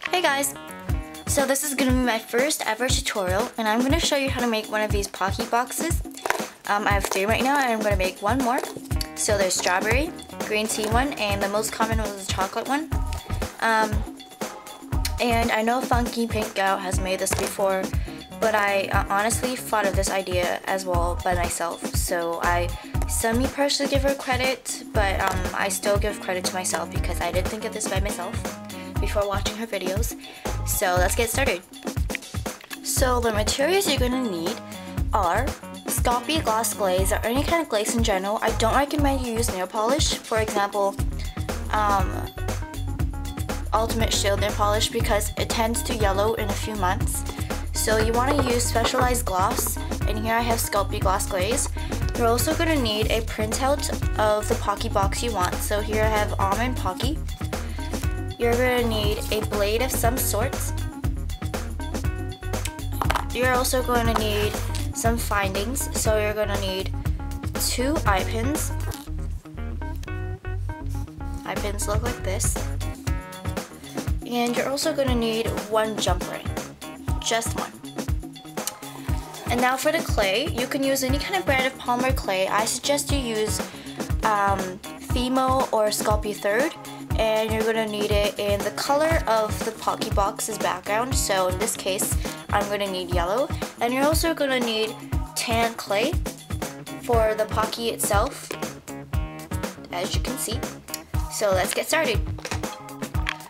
Hey guys! So this is going to be my first ever tutorial, and I'm going to show you how to make one of these Pocky boxes. I have 3 right now, and I'm going to make 1 more. So there's strawberry, green tea one, and the most common was the chocolate one. And I know funkypinkgal has made this before, but I honestly thought of this idea as well by myself. So I semi-partially give her credit, but I still give credit to myself because I did think of this by myself before watching her videos. So let's get started. So the materials you're going to need are Sculpey gloss glaze or any kind of glaze in general. I don't recommend you use nail polish, for example Ultimate Shield nail polish, because it tends to yellow in a few months. So you want to use specialized gloss, and here I have Sculpey gloss glaze. You're also going to need a printout of the Pocky box you want. So here I have almond Pocky. You're going to need a blade of some sort. You're also going to need some findings. So you're going to need 2 eye pins. Eye pins look like this. And you're also going to need 1 jump ring. Just 1. And now for the clay, you can use any kind of brand of Polymer clay. I suggest you use Fimo or Sculpey 3rd. And you're going to need it in the color of the Pocky box's background. So in this case, I'm going to need yellow. And you're also going to need tan clay for the Pocky itself, as you can see. So let's get started.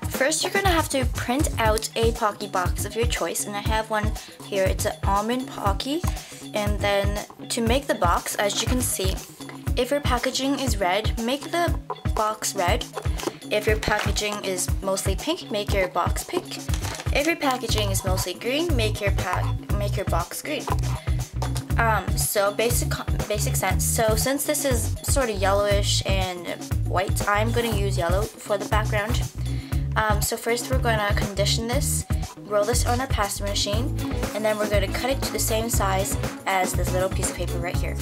First, you're going to have to print out a Pocky box of your choice. And I have one here. It's an almond Pocky. And then to make the box, as you can see, if your packaging is red, make the box red. If your packaging is mostly pink, make your box pink. If your packaging is mostly green, make your box green. So basic sense. So since this is sort of yellowish and white, I'm going to use yellow for the background. So first we're going to condition this, roll this on our pasta machine, and then we're going to cut it to the same size as this little piece of paper right here.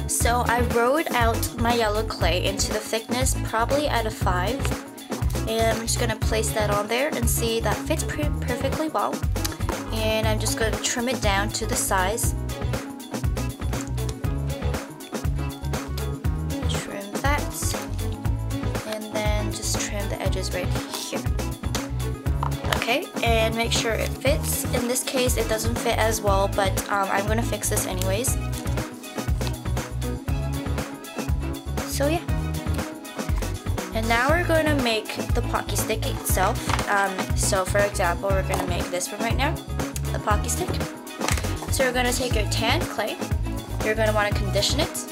So I rolled out my yellow clay into the thickness probably out of 5, and I'm just going to place that on there and see that fits perfectly well. And I'm just going to trim it down to the size. Trim that, and then just trim the edges right here. Okay, and make sure it fits. In this case it doesn't fit as well, but I'm going to fix this anyways. So yeah, and now we're going to make the Pocky stick itself. So for example, we're going to make this one right now, the Pocky stick. So you're going to take your tan clay, you're going to want to condition it.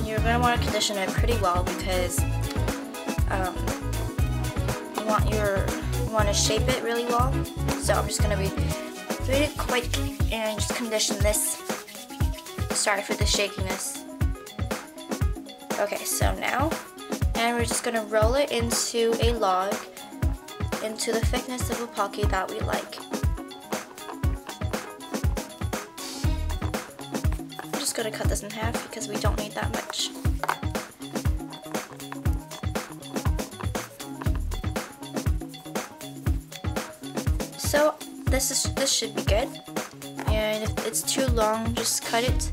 You're going to want to condition it pretty well because you want to shape it really well. So I'm just going to be really quick and just condition this. Sorry for the shakiness. Okay, so now, and we're just going to roll it into a log, into the thickness of a Pocky that we like. I'm just going to cut this in half because we don't need that much. So this should be good. And if it's too long, just cut it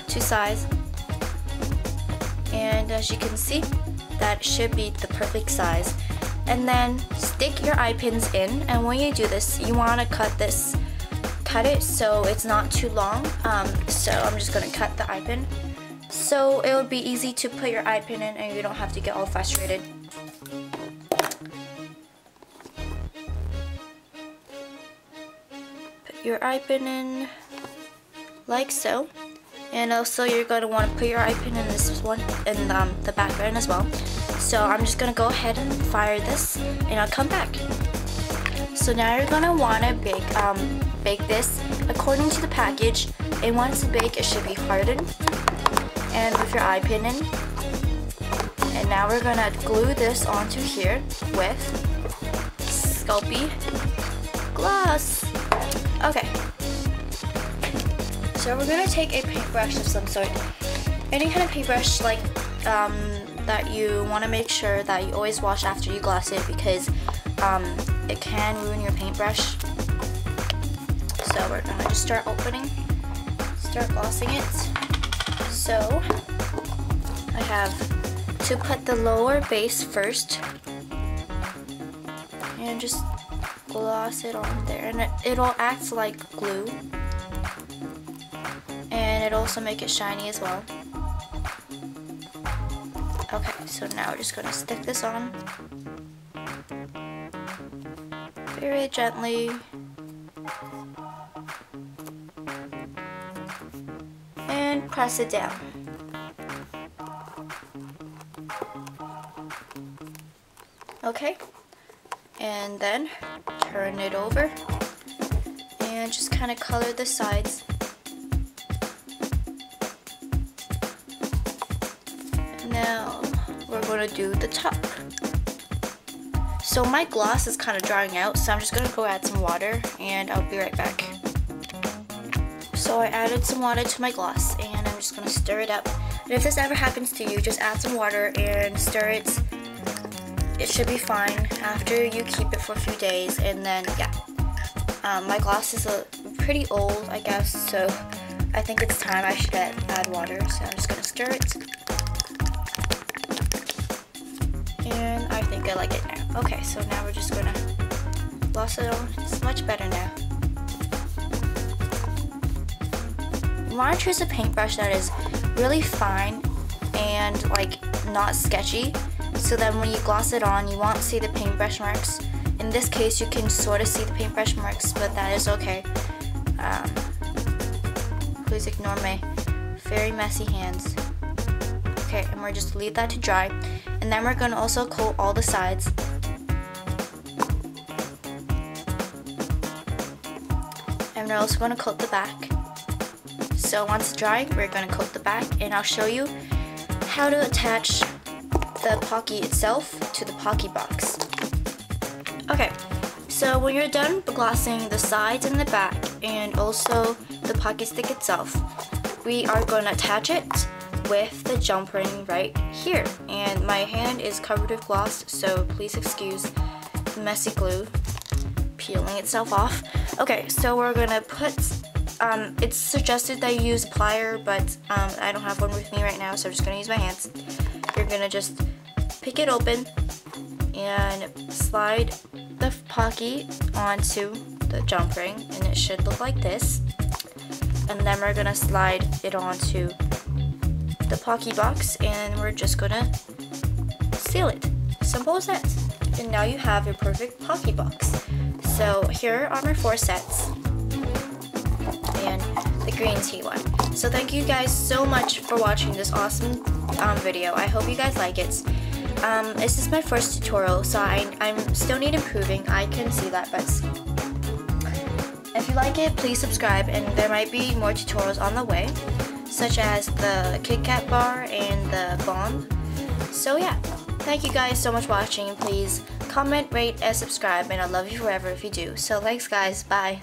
to size. And as you can see, that should be the perfect size. And then stick your eye pins in, and when you do this, you want to cut it so it's not too long. So I'm just going to cut the eye pin so it would be easy to put your eye pin in and you don't have to get all frustrated. Your eye pin in like so, and also you're going to want to put your eye pin in this one in the background as well. So I'm just going to go ahead and fire this, and I'll come back. So now you're going to want to bake this according to the package, and once it's baked it should be hardened, and with your eye pin in. And now we're going to glue this onto here with Sculpey gloss. Okay, so we're going to take a paintbrush of some sort, any kind of paintbrush like that you want to make sure that you always wash after you gloss it, because it can ruin your paintbrush. So we're gonna just start glossing it. So I have to put the lower base first and just gloss it on there, and it'll act like glue, and it'll also make it shiny as well. Okay, so now we're just going to stick this on very gently, and press it down. Okay, and then turn it over and just kind of color the sides. Now we're going to do the top. So my gloss is kind of drying out, so I'm just going to go add some water and I'll be right back. So I added some water to my gloss and I'm just going to stir it up. And if this ever happens to you, just add some water and stir it. It should be fine after you keep it for a few days. And then yeah, my gloss is pretty old, I guess, so I think it's time I should add water. So I'm just going to stir it. And I think I like it now. Okay, so now we're just gonna gloss it on. It's much better now. You wanna choose a paintbrush that is really fine and like not sketchy, so that when you gloss it on, you won't see the paintbrush marks. In this case, you can sort of see the paintbrush marks, but that is okay. Please ignore my very messy hands. Okay, and we're just leave that to dry. And then we're going to also coat all the sides. And we're also going to coat the back. So once it's dry, we're going to coat the back, and I'll show you how to attach the Pocky itself to the Pocky box. Okay, so when you're done glossing the sides and the back and also the Pocky stick itself, we are going to attach it with the jump ring right here. And my hand is covered with gloss, so please excuse the messy glue peeling itself off. Okay, so we're gonna put, it's suggested that you use a plier, but I don't have one with me right now, so I'm just gonna use my hands. You're gonna just pick it open and slide the Pocky onto the jump ring, and it should look like this. And then we're gonna slide it onto the Pocky box, and we're just gonna seal it. Simple as that. And now you have your perfect Pocky box. So here are my 4 sets and the green tea one. So thank you guys so much for watching this awesome video. I hope you guys like it. This is my first tutorial, so I'm still need improving. I can see that, but if you like it, please subscribe, and there might be more tutorials on the way, such as the Kit Kat bar and the bomb. So yeah, thank you guys so much for watching, and please comment, rate, and subscribe, and I love you forever if you do. So thanks guys, bye.